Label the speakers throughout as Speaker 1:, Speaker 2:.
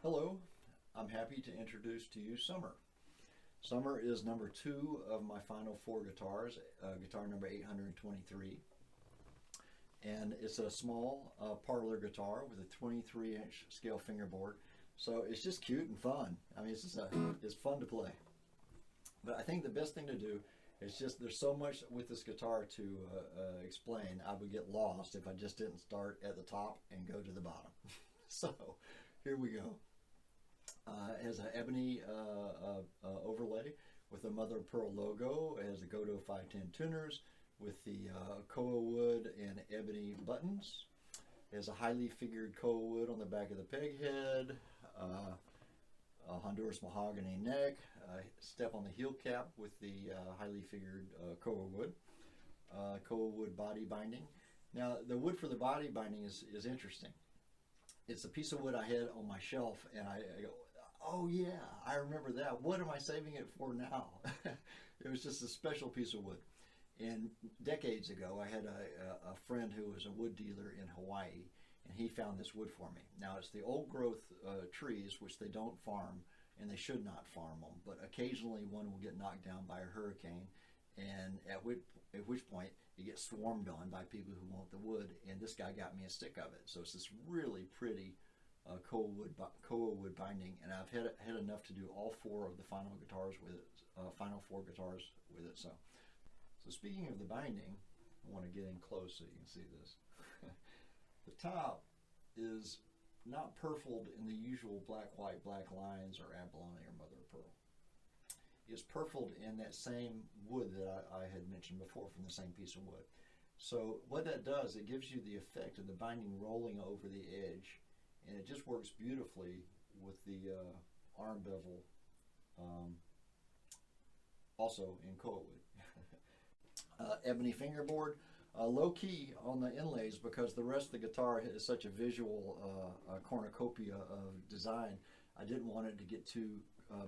Speaker 1: Hello, I'm happy to introduce to you Summer. Summer is number 2 of my final 4 guitars, guitar number 823. And it's a small parlor guitar with a 23-inch scale fingerboard. So it's just cute and fun. I mean, it's fun to play. But I think the best thing to do is just, there's so much with this guitar to explain. I would get lost if I just didn't start at the top and go to the bottom. So here we go. It has an ebony overlay with the mother of pearl logo. It has the Godo 510 tuners with the koa wood and ebony buttons. It has a highly figured koa wood on the back of the peg head, a Honduras mahogany neck, step on the heel cap with the highly figured koa wood body binding. Now the wood for the body binding is interesting. It's a piece of wood I had on my shelf, and I go, oh yeah, I remember that. What am I saving it for now? It was just a special piece of wood. And decades ago, I had a friend who was a wood dealer in Hawaii, and he found this wood for me. Now, it's the old growth trees, which they don't farm, and they should not farm them, but occasionally one will get knocked down by a hurricane, and at which point it gets swarmed on by people who want the wood, and this guy got me a stick of it. So it's this really pretty koa wood binding, and I've had enough to do all 4 of the final guitars with it, final 4 guitars with it. So speaking of the binding, I want to get in close so you can see this. The top is not purfled in the usual black, white, black lines or abalone or mother of pearl. It's purfled in that same wood that I had mentioned before, from the same piece of wood. So what that does, it gives you the effect of the binding rolling over the edge, and it just works beautifully with the arm bevel, also in koa wood. Ebony fingerboard, low key on the inlays because the rest of the guitar is such a visual cornucopia of design. I didn't want it to get too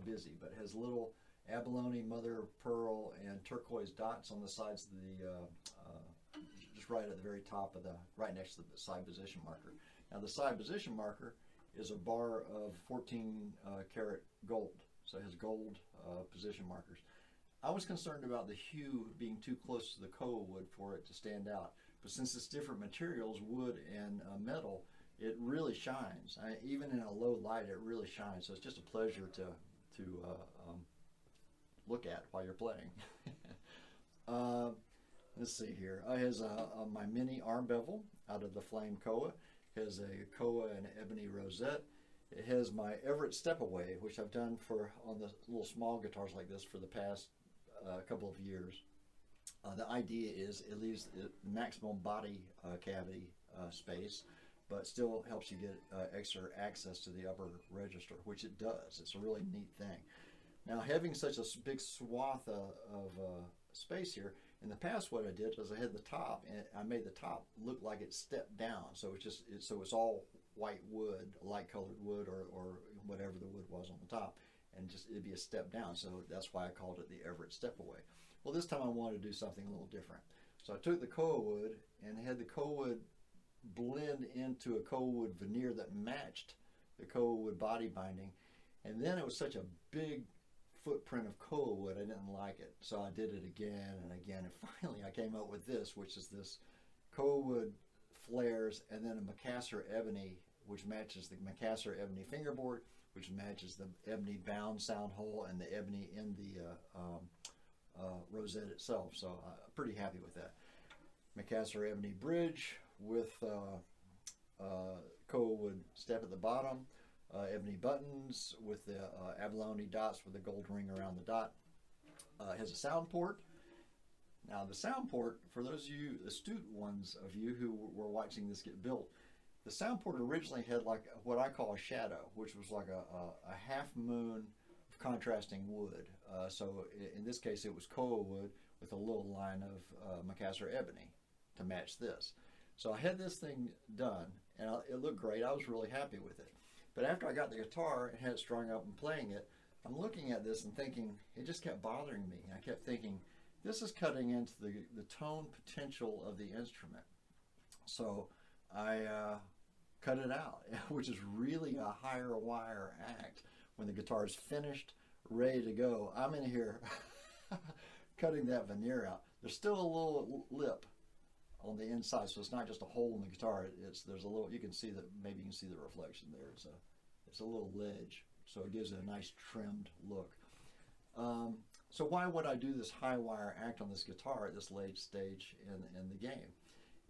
Speaker 1: busy, but it has little abalone, mother of pearl, and turquoise dots on the sides of the just right at the very top of right next to the side position marker. Now the side position marker is a bar of 14 karat gold, so it has gold position markers. I was concerned about the hue being too close to the koa wood for it to stand out, but since it's different materials, wood and metal, it really shines. Even in a low light, it really shines. So it's just a pleasure to look at while you're playing. Let's see here. It has my mini arm bevel out of the flame koa. It has a koa and ebony rosette. It has my Everett step-away, which I've done on the little small guitars like this for the past couple of years. The idea is it leaves the maximum body cavity space, but still helps you get extra access to the upper register, which it does. It's a really neat thing. Now, having such a big swath of space here, in the past what I did was I had the top, and I made the top look like it stepped down. So it's all white wood, light colored wood, or whatever the wood was on the top, and just it'd be a step down. So that's why I called it the Everett step-away. Well, this time I wanted to do something a little different. So I took the koa wood and had the koa wood blend into a koa wood veneer that matched the koa wood body binding, and then it was such a big footprint of koa wood, I didn't like it, so I did it again and again, and finally I came up with this, which is this koa wood flares and then a Macassar ebony, which matches the Macassar ebony fingerboard, which matches the ebony bound sound hole and the ebony in the rosette itself. So I'm pretty happy with that. Macassar ebony bridge with koa wood step at the bottom. Ebony buttons with the abalone dots with the gold ring around the dot. It has a sound port. Now the sound port, for those of you, astute ones of you who were watching this get built, the sound port originally had like what I call a shadow, which was like a half moon of contrasting wood. So in this case it was koa wood with a little line of Macassar ebony to match this. So I had this thing done and it looked great. I was really happy with it. But after I got the guitar and had it strung up and playing it, I'm looking at this and thinking, it just kept bothering me. I kept thinking, this is cutting into the tone potential of the instrument. So I cut it out, which is really a higher wire act. When the guitar is finished, ready to go, I'm in here cutting that veneer out. There's still a little lip on the inside, so it's not just a hole in the guitar. There's a little. You can see that. Maybe you can see the reflection there. It's a little ledge, so it gives it a nice trimmed look. So why would I do this high wire act on this guitar at this late stage in the game?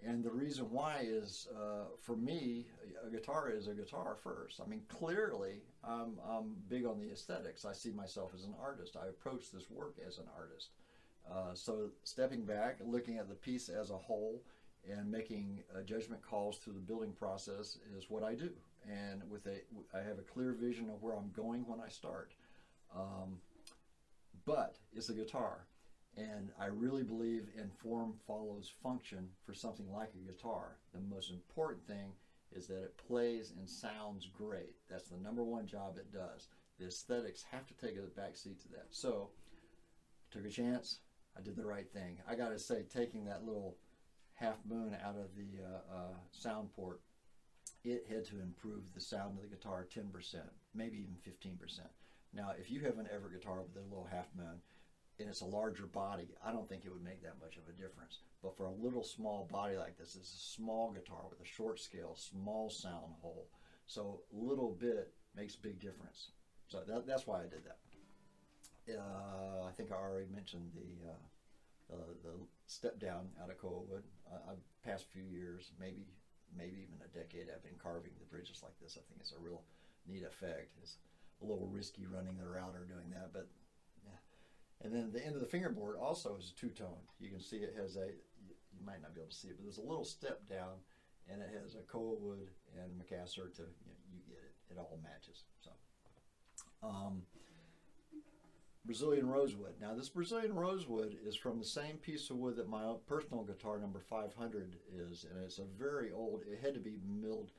Speaker 1: And the reason why is, for me, a guitar is a guitar first. I mean, clearly, I'm big on the aesthetics. I see myself as an artist. I approach this work as an artist. So stepping back, looking at the piece as a whole, and making judgment calls through the building process is what I do. And I have a clear vision of where I'm going when I start. But it's a guitar. And I really believe in form follows function for something like a guitar. The most important thing is that it plays and sounds great. That's the number one job it does. The aesthetics have to take a back seat to that. So, took a chance. I did the right thing. I got to say, taking that little half moon out of the sound port, it had to improve the sound of the guitar 10%, maybe even 15%. Now, if you have an Everett guitar with a little half moon, and it's a larger body, I don't think it would make that much of a difference. But for a little small body like this, it's a small guitar with a short scale, small sound hole. So a little bit makes a big difference. So that's why I did that. I think I already mentioned the step down out of koa wood. Past few years, maybe even a decade, I've been carving the bridges like this. I think it's a real neat effect. It's a little risky running the router doing that, but yeah. And then the end of the fingerboard also is a two-tone. You can see it has you might not be able to see it, but there's a little step down, and it has a koa wood and macassar to, you get it. It all matches. So, Brazilian rosewood. Now, this Brazilian rosewood is from the same piece of wood that my personal guitar number 500 is, and it's a very old. It had to be milled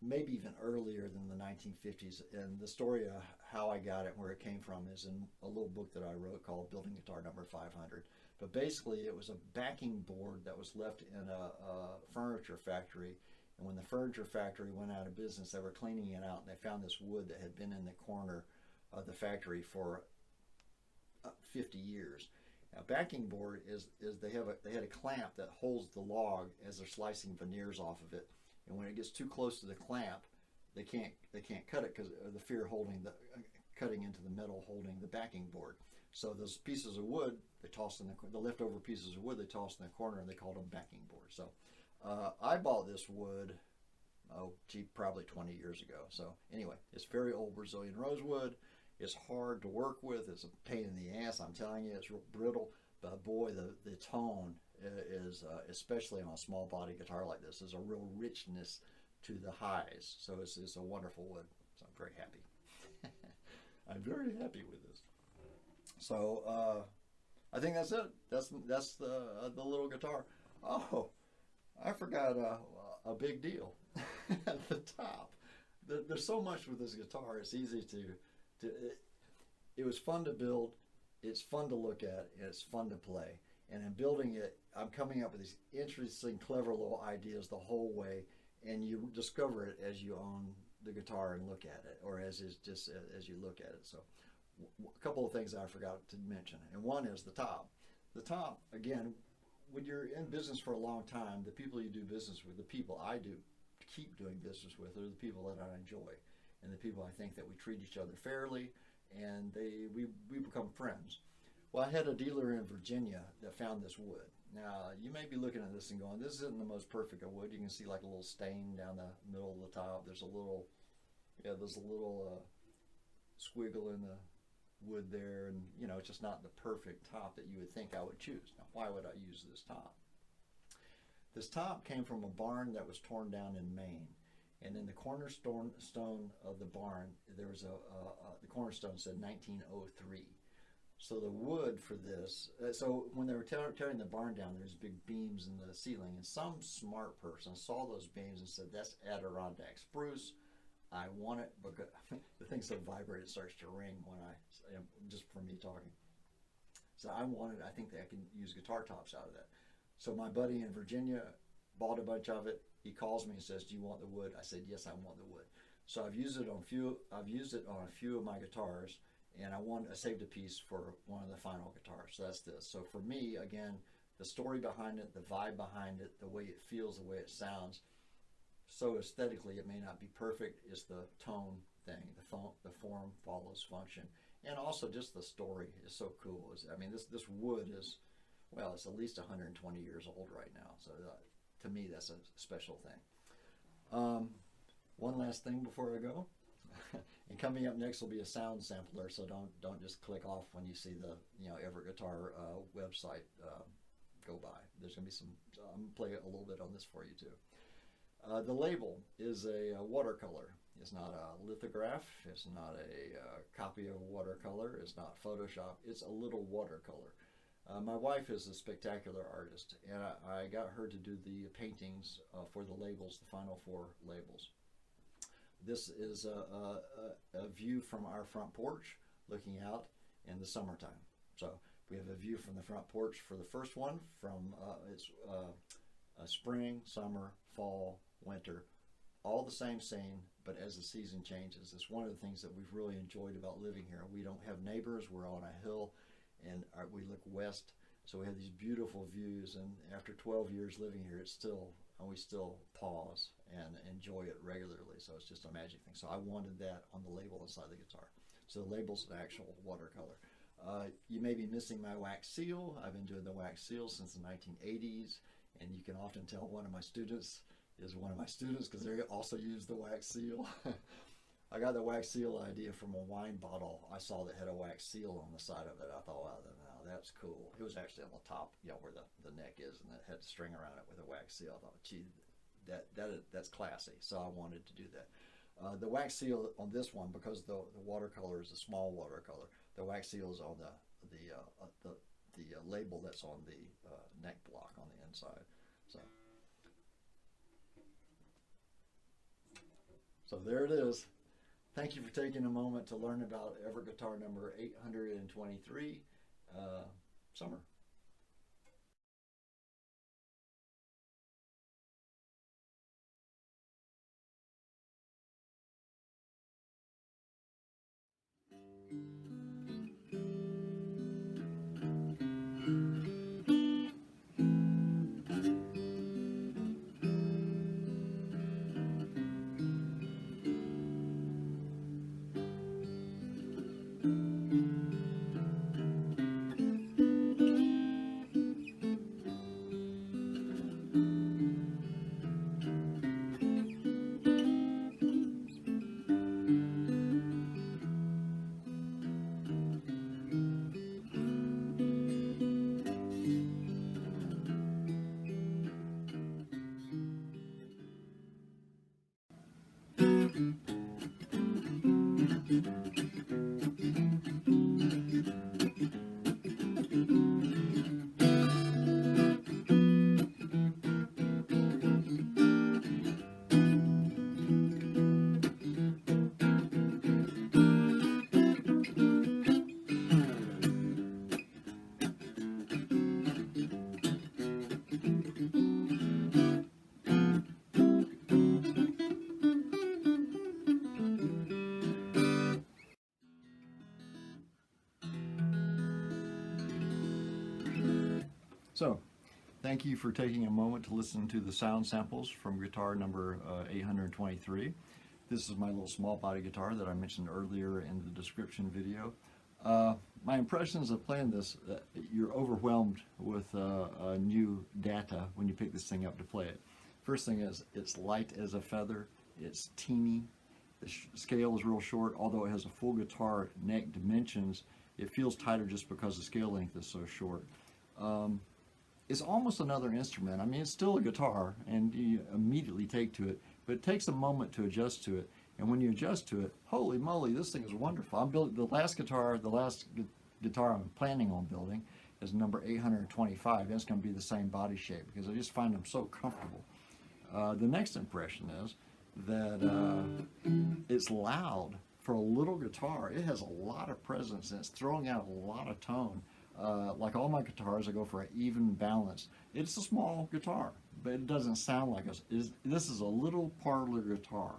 Speaker 1: maybe even earlier than the 1950s. And the story of how I got it, where it came from, is in a little book that I wrote called Building Guitar Number 500. But basically, it was a backing board that was left in a furniture factory. And when the furniture factory went out of business, they were cleaning it out, and they found this wood that had been in the corner of the factory for 50 years. Now, backing board is they had a clamp that holds the log as they're slicing veneers off of it, and when it gets too close to the clamp, they can't cut it because of the fear holding cutting into the metal holding the backing board. So those pieces of wood they tossed in the leftover pieces of wood they tossed in the corner, and they called them backing boards. So I bought this wood probably 20 years ago. So anyway, it's very old Brazilian rosewood. It's hard to work with. It's a pain in the ass. I'm telling you, it's real brittle. But boy, the tone is, especially on a small body guitar like this, is a real richness to the highs. So it's a wonderful wood. So I'm very happy. I'm very happy with this. So I think that's it. That's the little guitar. Oh, I forgot a big deal at the top. There's so much with this guitar. It's easy to it was fun to build, it's fun to look at, and it's fun to play. And in building it, I'm coming up with these interesting, clever little ideas the whole way, and you discover it as you own the guitar and look at it, or as you look at it. So a couple of things I forgot to mention, and one is the top. The top, again, when you're in business for a long time, the people you do business with, the people I do keep doing business with, are the people that I enjoy. And the people I think that we treat each other fairly, and we become friends. Well, I had a dealer in Virginia that found this wood. Now, you may be looking at this and going, this isn't the most perfect of wood. You can see like a little stain down the middle of the top. There's a little squiggle in the wood there, and it's just not the perfect top that you would think I would choose. Now, why would I use this top? This top came from a barn that was torn down in Maine. And in the cornerstone of the barn, there was the cornerstone said 1903. So the wood for this, so when they were tearing the barn down, there's big beams in the ceiling, and some smart person saw those beams and said, that's Adirondack spruce. I want it, because the thing so vibrated, it starts to ring when just from me talking. So I think that I can use guitar tops out of that. So my buddy in Virginia bought a bunch of it. He calls me and says, "Do you want the wood?" I said, "Yes, I want the wood." So I've used it on a few of my guitars, and I saved a piece for one of the final guitars. So that's this. So for me, again, the story behind it, the vibe behind it, the way it feels, the way it sounds. So aesthetically, it may not be perfect. It's the tone thing. The form follows function, and also just the story is so cool. I mean, this wood is, well, it's at least 120 years old right now. So to me, that's a special thing. One last thing before I go. And coming up next will be a sound sampler, so don't just click off when you see the Everett Guitar website go by. There's going to be some. I'm going to play a little bit on this for you too. The label is a watercolor. It's not a lithograph. It's not a copy of a watercolor. It's not Photoshop. It's a little watercolor. My wife is a spectacular artist, and I got her to do the paintings for the labels, the final 4 labels. This is a view from our front porch looking out in the summertime. So we have a view from the front porch for the first one from it's spring, summer, fall, winter, all the same scene, but as the season changes. It's one of the things that we've really enjoyed about living here. We don't have neighbors. We're on a hill, and we look west. So we have these beautiful views, and after 12 years living here, we still pause and enjoy it regularly. So it's just a magic thing. So I wanted that on the label inside the guitar. So the label's an actual watercolor. You may be missing my wax seal. I've been doing the wax seal since the 1980s, and you can often tell one of my students is one of my students because they also use the wax seal. I got the wax seal idea from a wine bottle I saw that had a wax seal on the side of it. I thought, wow, that's cool. It was actually on the top, where the neck is, and it had a string around it with a wax seal. I thought, gee, that's classy. So I wanted to do that. The wax seal on this one, because the watercolor is a small watercolor, the wax seal is on the label that's on the neck block on the inside. So there it is. Thank you for taking a moment to learn about Everett Guitar number 823, Summer. So, thank you for taking a moment to listen to the sound samples from guitar number 823. This is my little small body guitar that I mentioned earlier in the description video. My impressions of playing this, you're overwhelmed with new data when you pick this thing up to play it. First thing is, it's light as a feather, it's teeny, the scale is real short, although it has a full guitar neck dimensions, it feels tighter just because the scale length is so short. It's almost another instrument. I mean, it's still a guitar, and you immediately take to it, but it takes a moment to adjust to it. And when you adjust to it, holy moly, this thing is wonderful. I'm building the last guitar I'm planning on building is number 825. It's going to be the same body shape because I just find them so comfortable. The next impression is that it's loud for a little guitar. It has a lot of presence, and it's throwing out a lot of tone. Like all my guitars, I go for an even balance. It's a small guitar, but it doesn't sound like us. This is a little parlor guitar.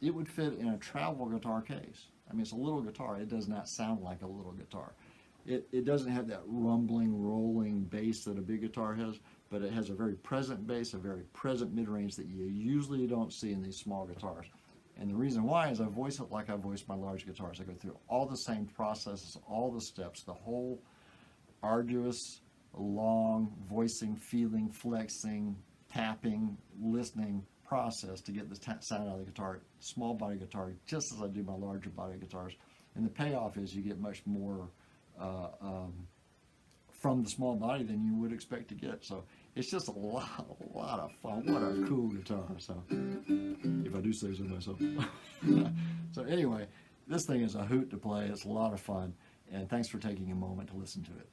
Speaker 1: It would fit in a travel guitar case. I mean, it's a little guitar. It does not sound like a little guitar. It doesn't have that rumbling, rolling bass that a big guitar has, but it has a very present bass, a very present mid-range that you usually don't see in these small guitars. And the reason why is I voice it like I voice my large guitars. I go through all the same processes, all the steps, the whole arduous, long voicing, feeling, flexing, tapping, listening process to get the sound out of the guitar, small body guitar, just as I do my larger body guitars. And the payoff is you get much more from the small body than you would expect to get. So it's just a lot of fun. What a cool guitar. So if I do say so myself. So anyway, this thing is a hoot to play. It's a lot of fun. And thanks for taking a moment to listen to it.